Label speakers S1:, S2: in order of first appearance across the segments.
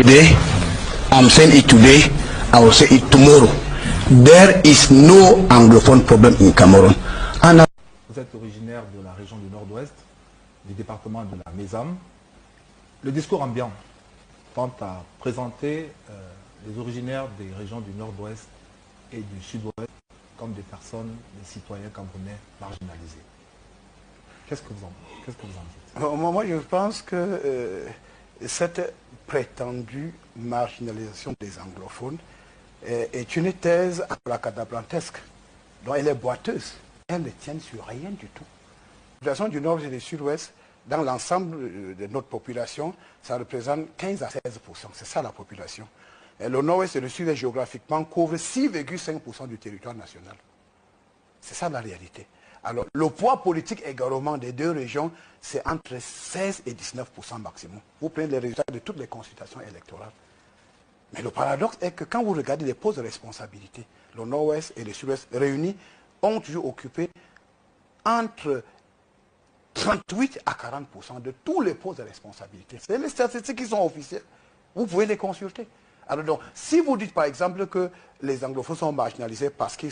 S1: today, I'm saying it today, I will say it tomorrow. There is no anglophone problem in Cameroon.
S2: Vous êtes originaire de la région du Nord-Ouest, du département de la Mézam. Le discours ambiant tente à présenter les originaires des régions du Nord-Ouest et du Sud-Ouest comme des personnes, des citoyens camerounais marginalisés. Qu'est-ce que vous en dites?
S3: Moi, je pense que cette prétendue marginalisation des anglophones est une thèse abracadabrantesque, dont elle est boiteuse. Elle ne tient sur rien du tout. La population du Nord et du Sud-Ouest, dans l'ensemble de notre population, ça représente 15 à 16%. C'est ça la population. Et le Nord-Ouest et le Sud-Est géographiquement couvrent 6,5% du territoire national. C'est ça la réalité. Alors, le poids politique également des deux régions, c'est entre 16 et 19% maximum. Vous prenez les résultats de toutes les consultations électorales. Mais le paradoxe est que quand vous regardez les postes de responsabilité, le Nord-Ouest et le Sud-Ouest réunis ont toujours occupé entre 38 à 40% de tous les postes de responsabilité. C'est les statistiques qui sont officielles. Vous pouvez les consulter. Alors donc, si vous dites par exemple que les anglophones sont marginalisés parce qu'ils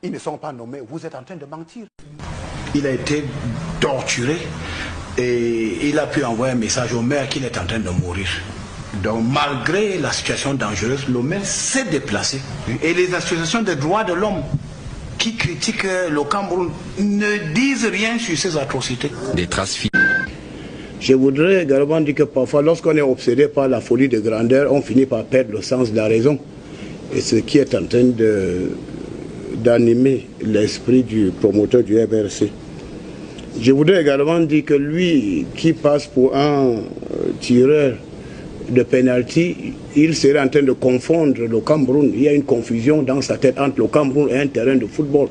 S3: ne sont pas nommés, vous êtes en train de mentir.
S1: Il a été torturé et il a pu envoyer un message au maire qu'il est en train de mourir. Donc malgré la situation dangereuse, le maire s'est déplacé. Et les associations des droits de l'homme qui critiquent le Cameroun ne disent rien sur ces atrocités.
S4: Des traces fines.
S3: Je voudrais également dire que parfois, lorsqu'on est obsédé par la folie de grandeur, on finit par perdre le sens de la raison. Et ce qui est en train d'animer l'esprit du promoteur du RBRC. Je voudrais également dire que lui, qui passe pour un tireur de pénalty, il serait en train de confondre le Cameroun. Il y a une confusion dans sa tête entre le Cameroun et un terrain de football.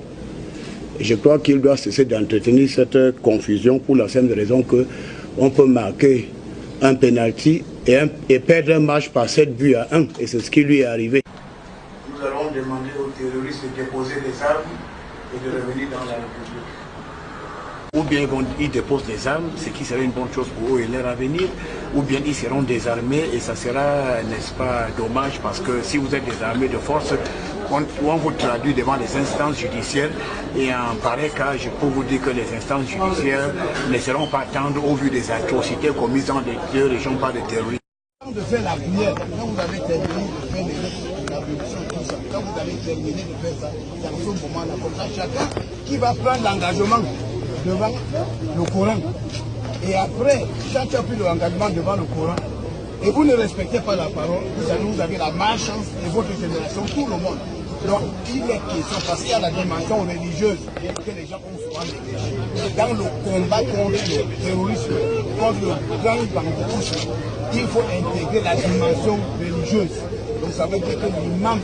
S3: Et je crois qu'il doit cesser d'entretenir cette confusion pour la simple raison que on peut marquer un pénalty et perdre un match par 7 buts à 1. Et c'est ce qui lui est arrivé.
S1: Nous allons demander aux terroristes de déposer les armes et de revenir dans la République. Ou bien ils déposent les armes, ce qui serait une bonne chose pour eux et leur avenir, ou bien ils seront désarmés et ça sera, n'est-ce pas, dommage parce que si vous êtes désarmés de force, on vous traduit devant les instances judiciaires et en pareil cas, je peux vous dire que les instances judiciaires ne seront pas tendres au vu des atrocités commises dans les deux régions par des terroristes.
S3: De faire la prière, quand vous avez terminé de faire la révolution, tout ça, quand vous avez terminé de faire ça, dans ce moment-là, comme ça, chacun qui va prendre l'engagement devant le Coran. Et après, chacun a pris l'engagement devant le Coran. Et vous ne respectez pas la parole, vous avez la malchance de votre génération, tout le monde. Donc, il est question, parce qu'il y a la dimension religieuse que les gens ont souvent négligée. Dans le combat contre le terrorisme, contre le grand banditisme, il faut intégrer la dimension religieuse. Donc, ça veut dire que l'imam,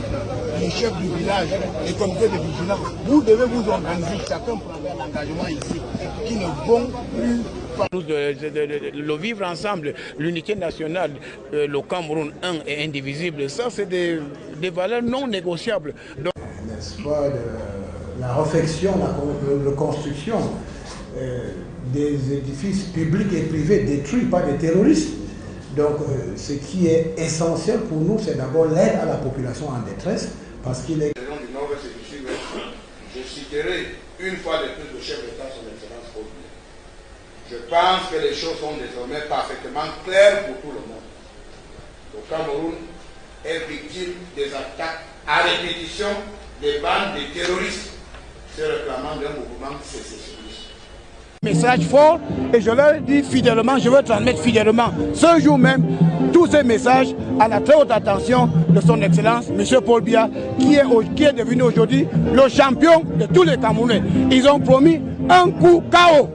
S3: les chefs du village, les comités de vigilance, vous devez vous organiser, chacun prendra un engagement ici, qui ne vont plus.
S5: Le vivre ensemble, l'unité nationale, le Cameroun un et indivisible, ça c'est des valeurs non négociables.
S1: N'est-ce pas, la réflexion, la reconstruction des édifices publics et privés détruits par des terroristes. Donc ce qui est essentiel pour nous, c'est d'abord l'aide à la population en détresse, parce qu'il est... Je citerai une fois de plus le chef d'État, son Excellence Paul Biya. Je pense que les choses sont désormais parfaitement claires pour tout le monde. Le Cameroun est victime des attaques à répétition des bandes de terroristes se réclamant d'un mouvement sécessionniste.
S5: Message fort et je leur dis fidèlement, je veux transmettre fidèlement ce jour même tous ces messages à la très haute attention de son Excellence, M. Paul Biya, qui est devenu aujourd'hui le champion de tous les Camerounais. Ils ont promis un coup KO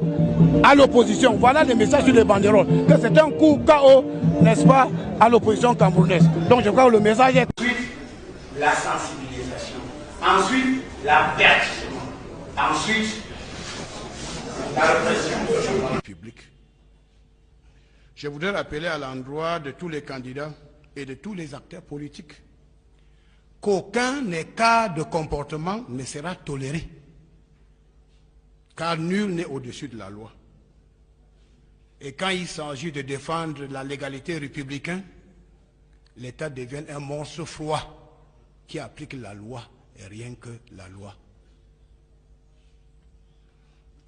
S5: à l'opposition. Voilà les messages sur les banderoles, que c'est un coup KO, n'est-ce pas, à l'opposition camerounaise. Donc je crois que le message est...
S1: Ensuite, la sensibilisation. Ensuite, la perte. Ensuite, la répression.
S3: Je voudrais rappeler à l'endroit de tous les candidats et de tous les acteurs politiques qu'aucun écart de comportement ne sera toléré, car nul n'est au-dessus de la loi. Et quand il s'agit de défendre la légalité républicaine, l'État devienne un monstre froid qui applique la loi et rien que la loi.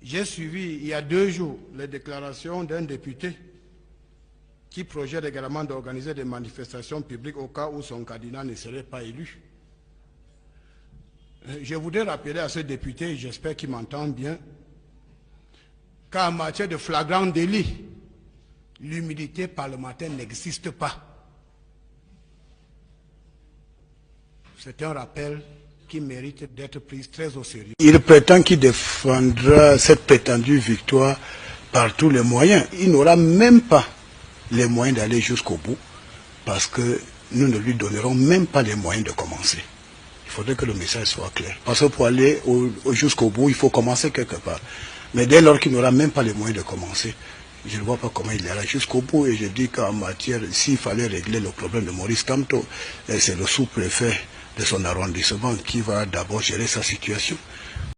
S3: J'ai suivi il y a 2 jours les déclarations d'un député qui projette également d'organiser des manifestations publiques au cas où son candidat ne serait pas élu. Je voudrais rappeler à ce député, j'espère qu'il m'entend bien, qu'en matière de flagrant délit, l'humilité parlementaire n'existe pas. C'est un rappel qui mérite d'être pris très au sérieux.
S5: Il prétend qu'il défendra cette prétendue victoire par tous les moyens. Il n'aura même pas les moyens d'aller jusqu'au bout parce que nous ne lui donnerons même pas les moyens de commencer. Il faudrait que le message soit clair. Parce que pour aller jusqu'au bout, il faut commencer quelque part. Mais dès lors qu'il n'aura même pas les moyens de commencer, je ne vois pas comment il ira jusqu'au bout. Et je dis qu'en matière, s'il fallait régler le problème de Maurice Kamto, c'est le sous-préfet de son arrondissement qui va d'abord gérer sa situation.